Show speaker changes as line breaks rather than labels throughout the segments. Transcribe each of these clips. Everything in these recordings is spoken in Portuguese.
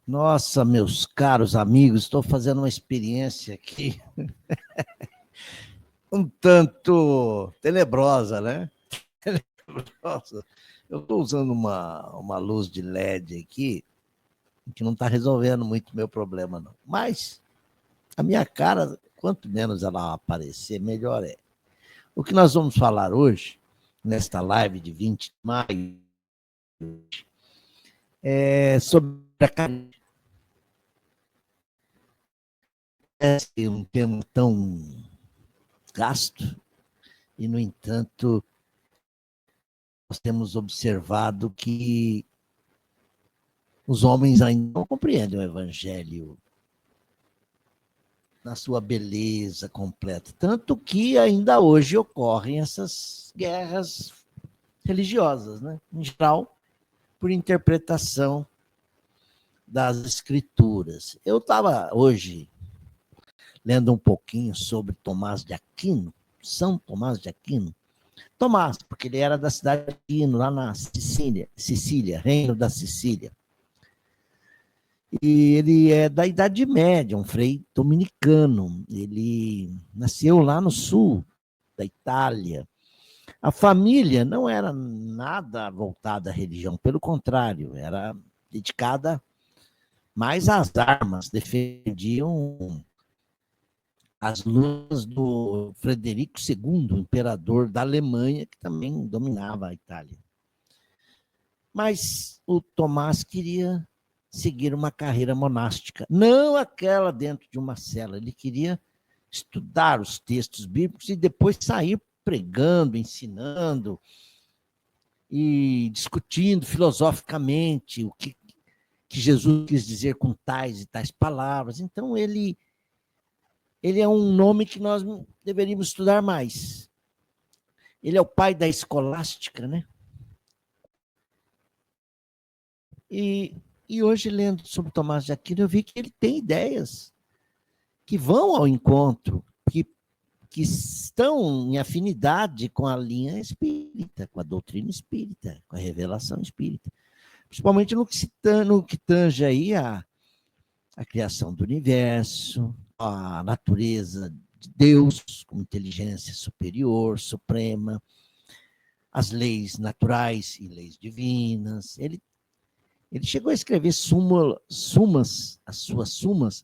Nossa, meus caros amigos, estou fazendo uma experiência aqui um tanto tenebrosa, né? Tenebrosa. Eu estou usando uma luz de LED aqui, que não está resolvendo muito meu problema, não. Mas a minha cara, quanto menos ela aparecer, melhor é. O que nós vamos falar hoje, nesta live de 20 de maio, é sobre a caridade. É um tema tão gasto, e, no entanto, nós temos observado que os homens ainda não compreendem o evangelho na sua beleza completa. Tanto que ainda hoje ocorrem essas guerras religiosas, né? Em geral, por interpretação das escrituras. Eu estava hoje lendo um pouquinho sobre Tomás de Aquino, São Tomás de Aquino. Tomás, porque ele era da cidade de Aquino, lá na Sicília, Reino da Sicília. E ele é da Idade Média, um frei dominicano. Ele nasceu lá no sul da Itália. A família não era nada voltada à religião, pelo contrário, era dedicada mais às armas, defendiam as lutas do Frederico II, imperador da Alemanha, que também dominava a Itália. Mas o Tomás queria seguir uma carreira monástica, não aquela dentro de uma cela. Ele queria estudar os textos bíblicos e depois sair pregando, ensinando e discutindo filosoficamente o que Jesus quis dizer com tais e tais palavras. Então, ele é um nome que nós deveríamos estudar mais. Ele é o pai da escolástica, né? E hoje, lendo sobre Tomás de Aquino, eu vi que ele tem ideias que vão ao encontro, que estão em afinidade com a linha espírita, com a doutrina espírita, com a revelação espírita. Principalmente no que tange aí a criação do universo, a natureza de Deus como inteligência superior, suprema, as leis naturais e leis divinas. Ele chegou a escrever sumas,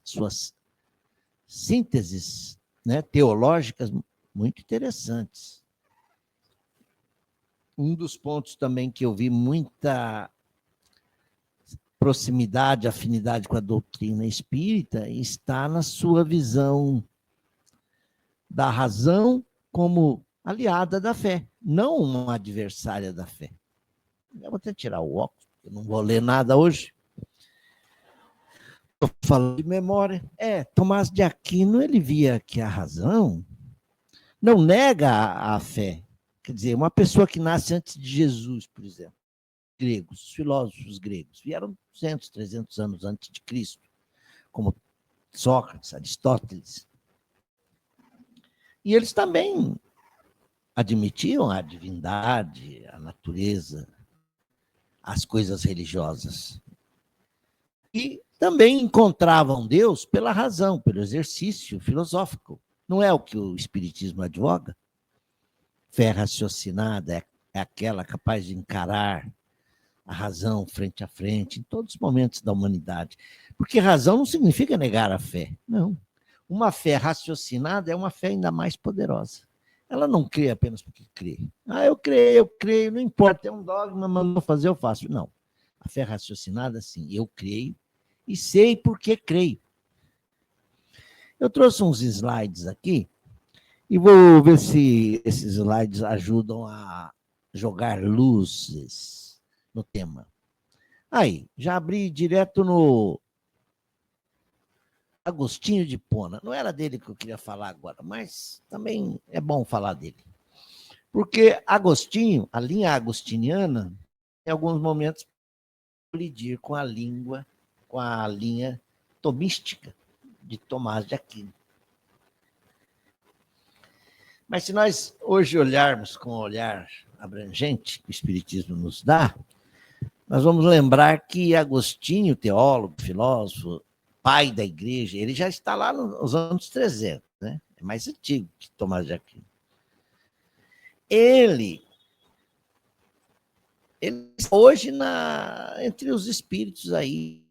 suas sínteses, né, teológicas muito interessantes. Um dos pontos também que eu vi muita proximidade, afinidade com a doutrina espírita está na sua visão da razão como aliada da fé, não uma adversária da fé. Eu vou até tirar o óculos, eu não vou ler nada hoje. Estou falando de memória. Tomás de Aquino, ele via que a razão não nega a fé. Quer dizer, uma pessoa que nasce antes de Jesus, por exemplo, gregos, os filósofos gregos, vieram 200, 300 anos antes de Cristo, como Sócrates, Aristóteles. E eles também admitiam a divindade, a natureza, as coisas religiosas. E também encontravam Deus pela razão, pelo exercício filosófico. Não é o que o Espiritismo advoga? Fé raciocinada é aquela capaz de encarar a razão frente a frente, em todos os momentos da humanidade. Porque razão não significa negar a fé, não. Uma fé raciocinada é uma fé ainda mais poderosa. Ela não crê apenas porque crê. Eu creio, não importa, é um dogma, mandou fazer, eu faço. Não. A fé raciocinada, sim, eu creio e sei porque creio. Eu trouxe uns slides aqui e vou ver se esses slides ajudam a jogar luzes no tema. Aí, já abri direto no Agostinho de Hipona. Não era dele que eu queria falar agora, mas também é bom falar dele. Porque Agostinho, a linha agostiniana, em alguns momentos, colidir com a linha tomística de Tomás de Aquino. Mas se nós hoje olharmos com um olhar abrangente que o Espiritismo nos dá, Nós vamos lembrar que Agostinho, teólogo, filósofo, pai da igreja, ele já está lá nos anos 300, né? É mais antigo que Tomás de Aquino. Ele hoje entre os espíritos aí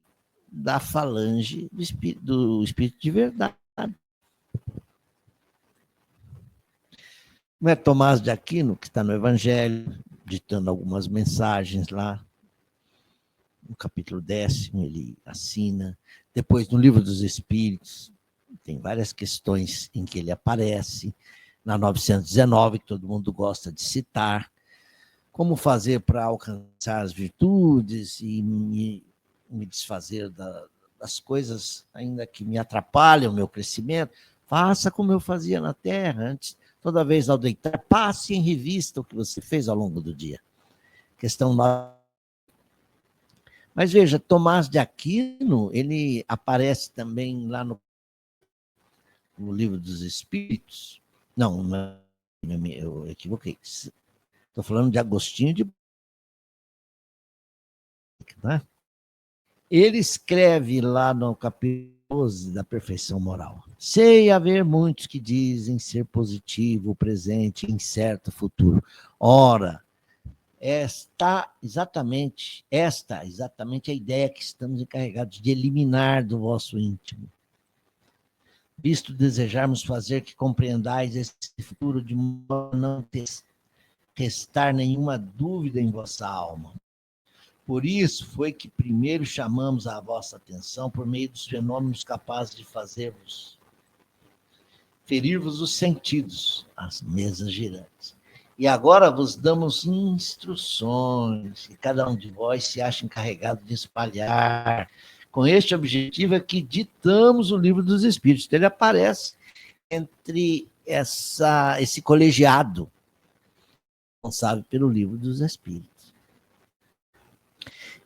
da falange do espírito de verdade. Não é Tomás de Aquino, que está no Evangelho, ditando algumas mensagens lá, no capítulo 10º, ele assina. Depois, no Livro dos Espíritos, tem várias questões em que ele aparece. Na 919, que todo mundo gosta de citar. Como fazer para alcançar as virtudes e me desfazer das coisas ainda que me atrapalham o meu crescimento. Faça como eu fazia na Terra antes. Toda vez ao deitar, passe em revista o que você fez ao longo do dia. Questão 9. Mas veja, Tomás de Aquino, ele aparece também lá no Livro dos Espíritos. Não, eu equivoquei. Estou falando de Agostinho de... Né? Ele escreve lá no capítulo 12 da Perfeição Moral. Sei haver muitos que dizem ser positivo o presente e incerto futuro. Ora, esta exatamente a ideia que estamos encarregados de eliminar do vosso íntimo. Visto desejarmos fazer que compreendais esse futuro de modo a não restar nenhuma dúvida em vossa alma. Por isso foi que primeiro chamamos a vossa atenção por meio dos fenômenos capazes de ferir-vos os sentidos, as mesas girantes. E agora vos damos instruções, que cada um de vós se acha encarregado de espalhar. Com este objetivo é que ditamos o Livro dos Espíritos. Então, ele aparece entre esse colegiado responsável pelo Livro dos Espíritos.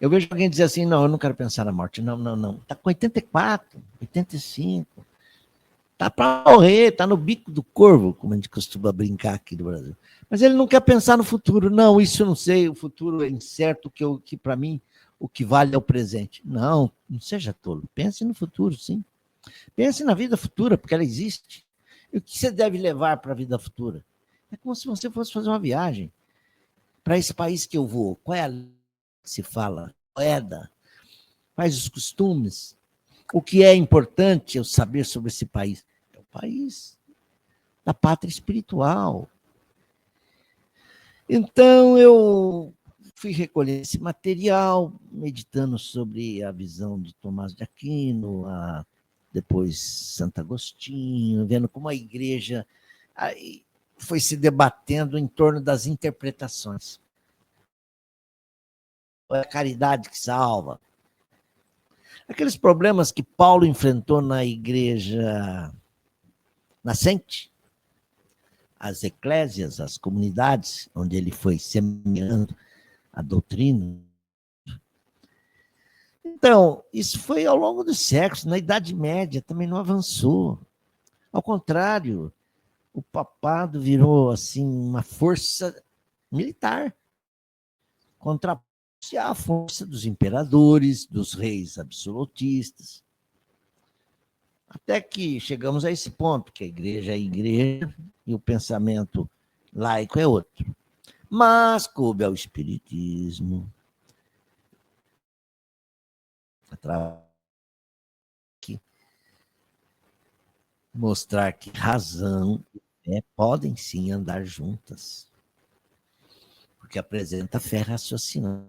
Eu vejo alguém dizer assim, não, eu não quero pensar na morte. Não. Está com 84, 85. Está para morrer, está no bico do corvo, como a gente costuma brincar aqui no Brasil. Mas ele não quer pensar no futuro. Não, isso eu não sei, o futuro é incerto, que para mim o que vale é o presente. Não seja tolo. Pense no futuro, sim. Pense na vida futura, porque ela existe. E o que você deve levar para a vida futura? É como se você fosse fazer uma viagem. Para esse país que eu vou, qual é a língua que se fala? Moeda? Quais os costumes? O que é importante eu saber sobre esse país? É o país da pátria espiritual. Então, eu fui recolher esse material, meditando sobre a visão de Tomás de Aquino, depois Santo Agostinho, vendo como a igreja foi se debatendo em torno das interpretações. É a caridade que salva. Aqueles problemas que Paulo enfrentou na igreja nascente, as eclésias, as comunidades, onde ele foi semeando a doutrina. Então, isso foi ao longo dos séculos, na Idade Média também não avançou. Ao contrário, o papado virou assim uma força militar contra a força dos imperadores, dos reis absolutistas. Até que chegamos a esse ponto, que a igreja é igreja e o pensamento laico é outro. Mas coube ao espiritismo mostrar que razão e fé podem sim andar juntas, porque apresenta fé raciocinada,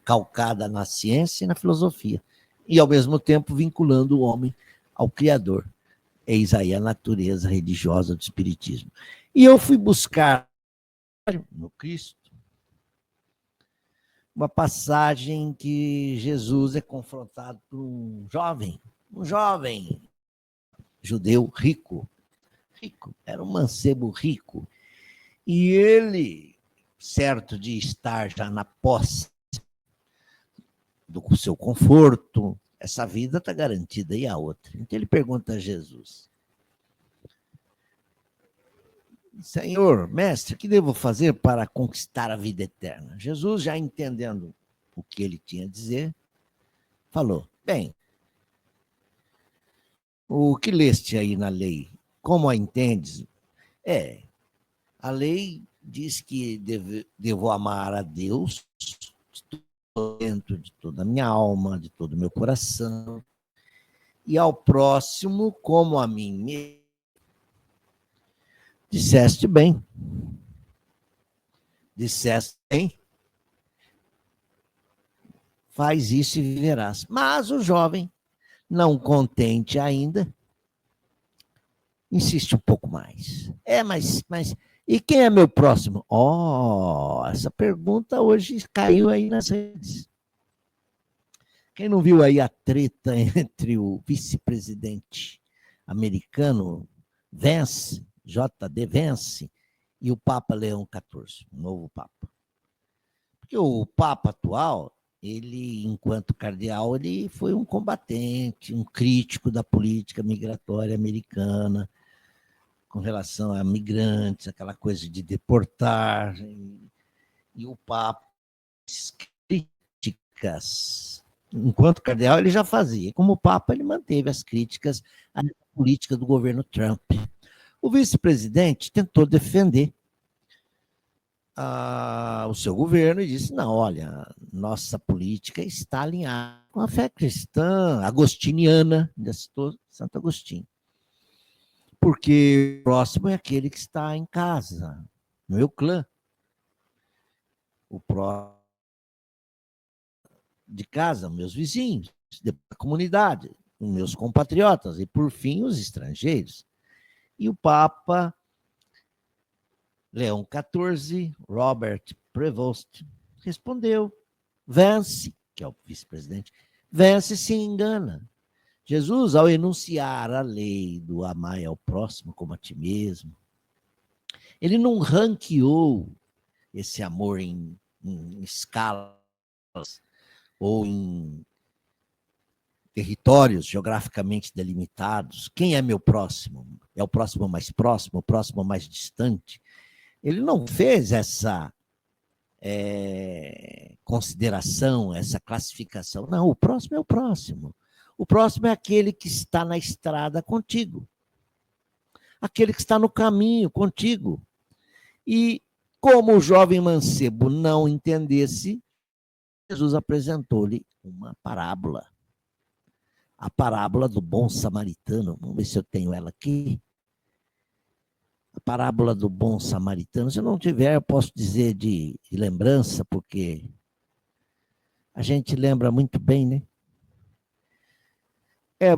calcada na ciência e na filosofia, e ao mesmo tempo vinculando o homem ao Criador. Eis aí a natureza religiosa do espiritismo. E eu fui buscar no Cristo uma passagem que Jesus é confrontado por um jovem judeu rico, era um mancebo rico, e ele, certo de estar já na posse do seu conforto, essa vida está garantida, e a outra? Então ele pergunta a Jesus: Senhor, mestre, o que devo fazer para conquistar a vida eterna? Jesus, já entendendo o que ele tinha a dizer, falou: bem, o que leste aí na lei, como a entendes? A lei diz que devo amar a Deus dentro de toda a minha alma, de todo o meu coração, e ao próximo como a mim mesmo. Disseste bem. Disseste bem. Faz isso e viverás. Mas o jovem, não contente ainda, insiste um pouco mais. Mas e quem é meu próximo? Essa pergunta hoje caiu aí nas redes. Quem não viu aí a treta entre o vice-presidente americano Vance, J.D. Vance, e o Papa Leão XIV, o novo Papa? Porque o Papa atual, ele, enquanto cardeal, ele foi um combatente, um crítico da política migratória americana, com relação a migrantes, aquela coisa de deportar, e o Papa críticas. Enquanto cardeal, ele já fazia. Como Papa, ele manteve as críticas à política do governo Trump. O vice-presidente tentou defender o seu governo e disse: não, olha, nossa política está alinhada com a fé cristã agostiniana, ainda citou Santo Agostinho. Porque o próximo é aquele que está em casa, no meu clã. O próximo de casa, meus vizinhos, da comunidade, meus compatriotas e, por fim, os estrangeiros. E o Papa Leão XIV, Robert Prevost, respondeu: Vance, que é o vice-presidente, Vance se engana. Jesus, ao enunciar a lei do amar ao próximo como a ti mesmo, ele não ranqueou esse amor em escalas ou em territórios geograficamente delimitados. Quem é meu próximo? É o próximo mais próximo, o próximo mais distante? Ele não fez essa consideração, essa classificação. Não, o próximo é o próximo. O próximo é aquele que está na estrada contigo. Aquele que está no caminho contigo. E como o jovem mancebo não entendesse, Jesus apresentou-lhe uma parábola. A parábola do bom samaritano. Vamos ver se eu tenho ela aqui. A parábola do bom samaritano. Se eu não tiver, eu posso dizer de lembrança, porque a gente lembra muito bem, né?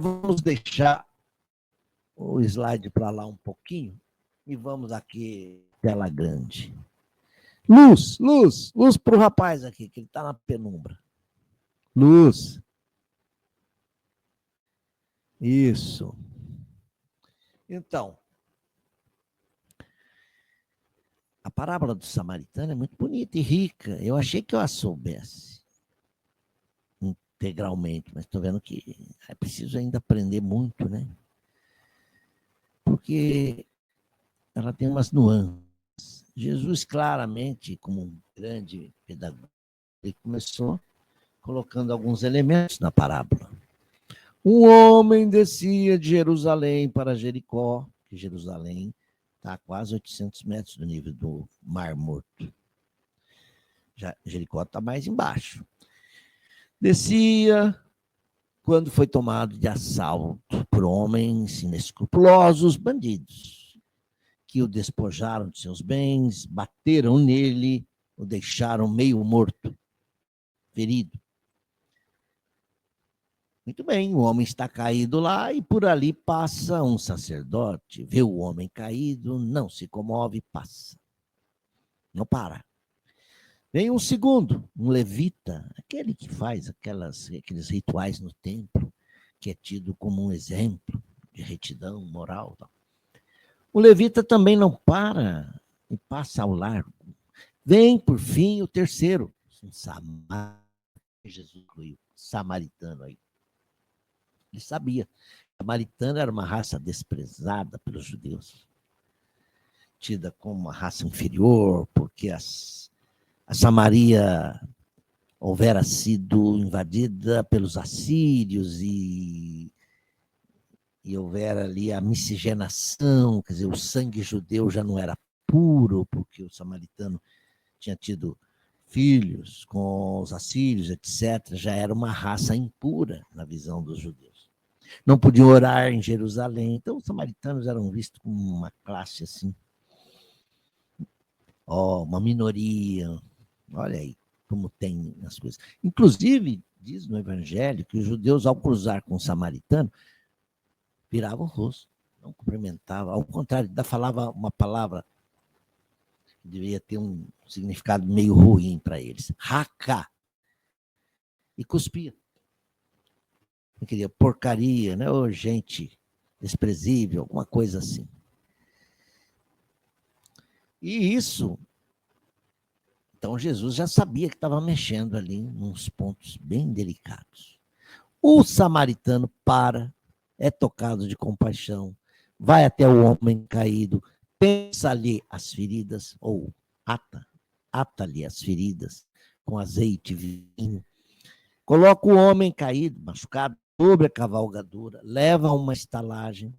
Vamos deixar o slide para lá um pouquinho e vamos aqui, tela grande. Luz para o rapaz aqui, que ele está na penumbra. Luz. Isso. Então, a parábola do samaritano é muito bonita e rica. Eu achei que eu a soubesse integralmente, mas estou vendo que é preciso ainda aprender muito, né? Porque ela tem umas nuances. Jesus, claramente, como um grande pedagogo, ele começou colocando alguns elementos na parábola. Um homem descia de Jerusalém para Jericó, que Jerusalém está a quase 800 metros do nível do Mar Morto. Jericó está mais embaixo. Descia quando foi tomado de assalto por homens inescrupulosos, bandidos, que o despojaram de seus bens, bateram nele, o deixaram meio morto, ferido. Muito bem, o homem está caído lá e por ali passa um sacerdote, vê o homem caído, não se comove, passa. Não para. Vem um segundo, um levita, aquele que faz aqueles rituais no templo, que é tido como um exemplo de retidão moral. O levita também não para e passa ao largo. Vem, por fim, o terceiro, um Jesus incluiu, samaritano aí. Ele sabia. A samaritana era uma raça desprezada pelos judeus, tida como uma raça inferior, porque a Samaria houvera sido invadida pelos assírios e houvera ali a miscigenação, quer dizer, o sangue judeu já não era puro, porque o samaritano tinha tido filhos com os assírios, etc., já era uma raça impura na visão dos judeus. Não podiam orar em Jerusalém, então os samaritanos eram vistos como uma classe assim, uma minoria. Olha aí como tem as coisas. Inclusive, diz no Evangelho que os judeus, ao cruzar com o samaritano, viravam o rosto, não cumprimentavam, ao contrário, ainda falava uma palavra que deveria ter um significado meio ruim para eles, raca, e cuspia. Eu queria porcaria, né? Ou gente desprezível, alguma coisa assim. E isso, então Jesus já sabia que estava mexendo ali nos pontos bem delicados. O samaritano é tocado de compaixão, vai até o homem caído, pensa-lhe as feridas, ou ata-lhe as feridas com azeite e vinho, coloca o homem caído, machucado, sobre a cavalgadura, leva a uma estalagem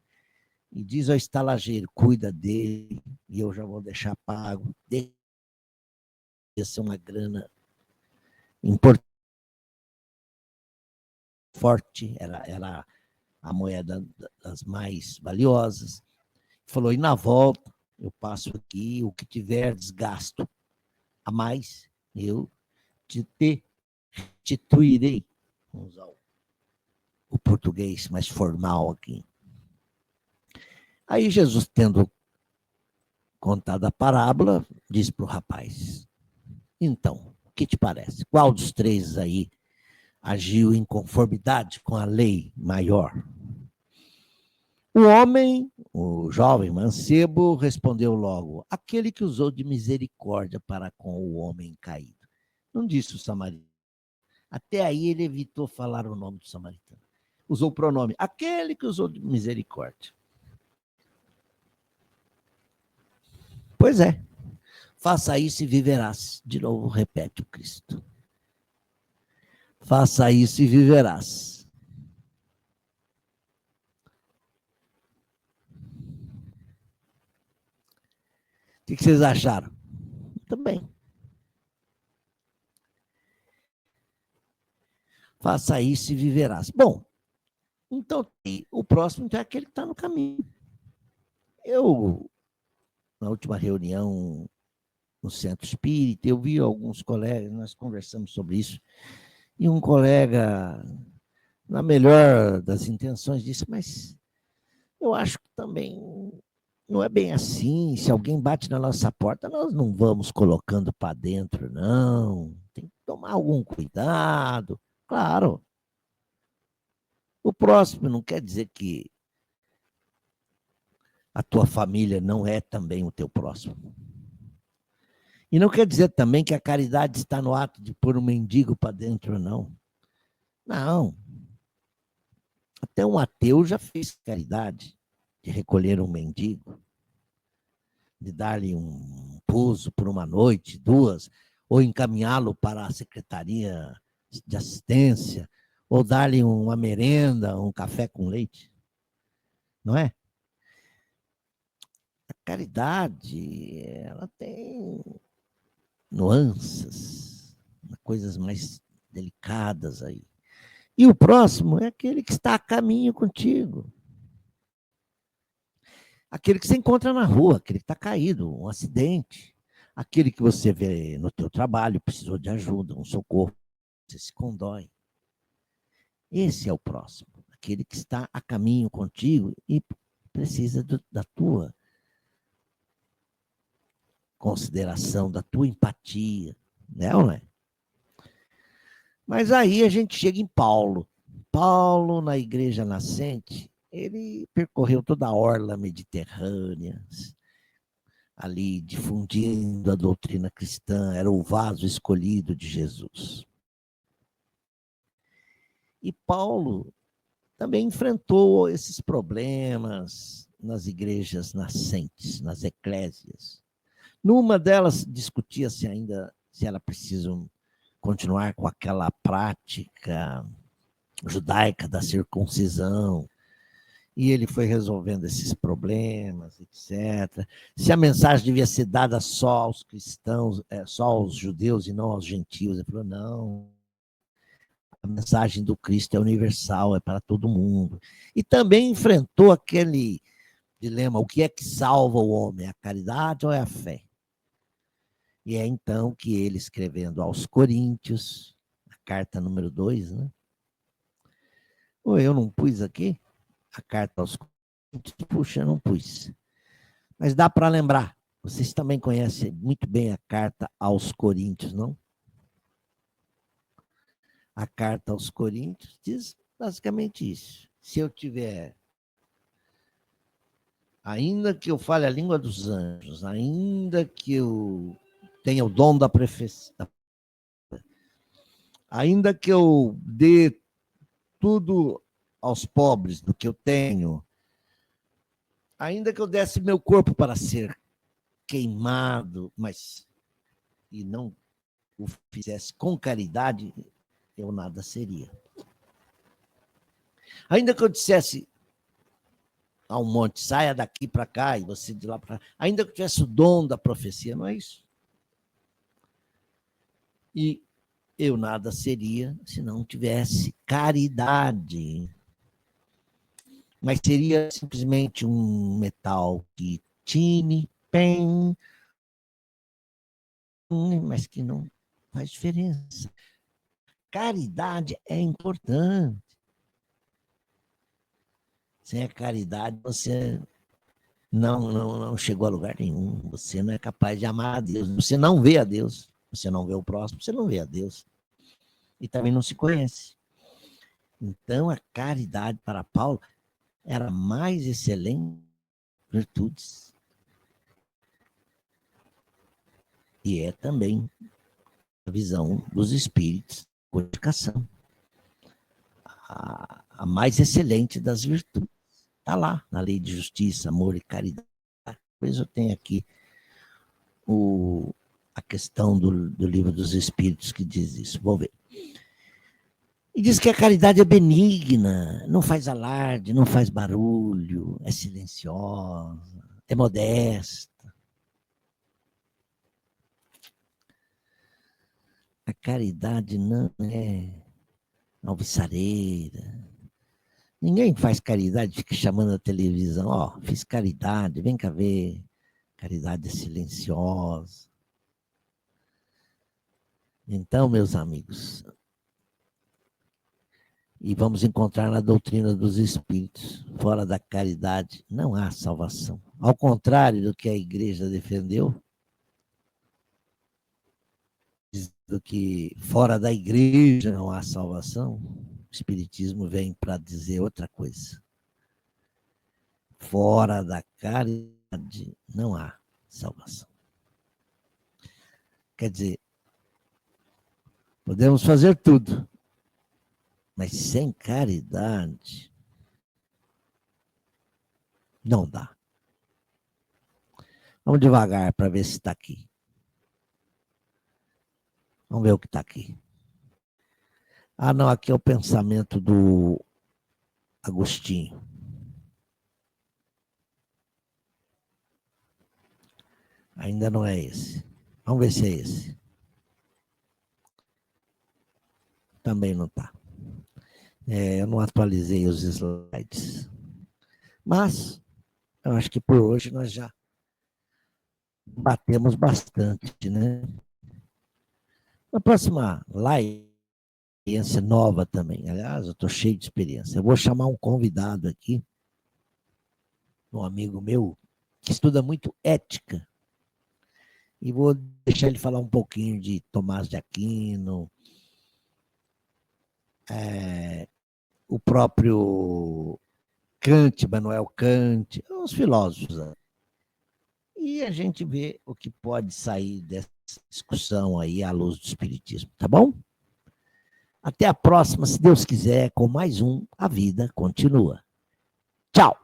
e diz ao estalageiro, cuida dele e eu já vou deixar pago. Deixa ser uma grana importante, forte, era a moeda das mais valiosas. Falou, e na volta eu passo aqui, o que tiver desgasto a mais, eu te restituirei. Vamos usar o português mais formal aqui. Aí Jesus, tendo contado a parábola, diz para o rapaz, então, o que te parece? Qual dos três aí agiu em conformidade com a lei maior? O homem, o jovem mancebo, respondeu logo, aquele que usou de misericórdia para com o homem caído. Não disse o samaritano. Até aí ele evitou falar o nome do samaritano. Usou o pronome, aquele que usou de misericórdia. Pois é, faça isso e viverás. De novo, repete o Cristo. Faça isso e viverás. O que vocês acharam? Também. Faça isso e viverás. Bom, então o próximo é aquele que está no caminho. Eu, na última reunião no Centro Espírita, eu vi alguns colegas, nós conversamos sobre isso, e um colega, na melhor das intenções, disse, mas eu acho que também não é bem assim, se alguém bate na nossa porta, nós não vamos colocando para dentro, não, tem que tomar algum cuidado, claro. O próximo não quer dizer que a tua família não é também o teu próximo. E não quer dizer também que a caridade está no ato de pôr um mendigo para dentro, não. Não. Até um ateu já fez caridade de recolher um mendigo, de dar-lhe um pouso por uma noite, duas, ou encaminhá-lo para a secretaria de assistência, ou dar-lhe uma merenda, um café com leite. Não é? A caridade, ela tem nuances, coisas mais delicadas aí. E o próximo é aquele que está a caminho contigo. Aquele que você encontra na rua, aquele que está caído, um acidente. Aquele que você vê no teu trabalho, precisou de ajuda, um socorro, você se condói. Esse é o próximo, aquele que está a caminho contigo e precisa da tua consideração, da tua empatia, né ou não é? Mas aí a gente chega em Paulo. Paulo, na Igreja Nascente, ele percorreu toda a orla mediterrânea, ali difundindo a doutrina cristã, era o vaso escolhido de Jesus. E Paulo também enfrentou esses problemas nas igrejas nascentes, nas eclésias. Numa delas discutia-se ainda se era preciso continuar com aquela prática judaica da circuncisão, e ele foi resolvendo esses problemas, etc. Se a mensagem devia ser dada só aos cristãos, só aos judeus e não aos gentios, ele falou, não, a mensagem do Cristo é universal, é para todo mundo. E também enfrentou aquele dilema, o que é que salva o homem, a caridade ou é a fé? E é então que ele, escrevendo aos Coríntios, a carta número 2, né? Ou eu não pus aqui a carta aos Coríntios? Puxa, eu não pus. Mas dá para lembrar. Vocês também conhecem muito bem a carta aos Coríntios, não? A carta aos Coríntios diz basicamente isso. Se eu tiver, ainda que eu fale a língua dos anjos, ainda que eu tenha o dom da profecia, ainda que eu dê tudo aos pobres do que eu tenho, ainda que eu desse meu corpo para ser queimado, mas e não o fizesse com caridade, eu nada seria. Ainda que eu dissesse a um monte, saia daqui para cá e você de lá para cá, ainda que eu tivesse o dom da profecia, não é isso? E eu nada seria se não tivesse caridade. Mas seria simplesmente um metal que tine, pen, mas que não faz diferença. Caridade é importante. Sem a caridade, você não chegou a lugar nenhum. Você não é capaz de amar a Deus. Você não vê a Deus. Você não vê o próximo. Você não vê a Deus. E também não se conhece. Então, a caridade para Paulo era mais excelente virtudes. E é também a visão dos espíritos, codificação. A mais excelente das virtudes. Está lá, na lei de justiça, amor e caridade. Depois eu tenho aqui a questão do livro dos Espíritos que diz isso. Vou ver. E diz que a caridade é benigna, não faz alarde, não faz barulho, é silenciosa, é modesta. A caridade não é alvissareira. Ninguém faz caridade, fica chamando a televisão, ó, fiz caridade, vem cá ver. Caridade é silenciosa. Então, meus amigos, e vamos encontrar na doutrina dos espíritos, fora da caridade não há salvação. Ao contrário do que a igreja defendeu, do que fora da igreja não há salvação, o espiritismo vem para dizer outra coisa. Fora da caridade não há salvação. Quer dizer, podemos fazer tudo, mas sem caridade não dá. Vamos devagar para ver se está aqui. Vamos ver o que está aqui. Ah, não, aqui é o pensamento do Agostinho. Ainda não é esse. Vamos ver se é esse. Também não está. Eu não atualizei os slides. Mas, eu acho que por hoje nós já batemos bastante, né? Na próxima live, experiência nova também. Aliás, eu estou cheio de experiência. Eu vou chamar um convidado aqui, um amigo meu, que estuda muito ética. E vou deixar ele falar um pouquinho de Tomás de Aquino, o próprio Kant, Immanuel Kant, os filósofos. E a gente vê o que pode sair dessa discussão aí à luz do Espiritismo, tá bom? Até a próxima, se Deus quiser, com mais um A Vida Continua. Tchau!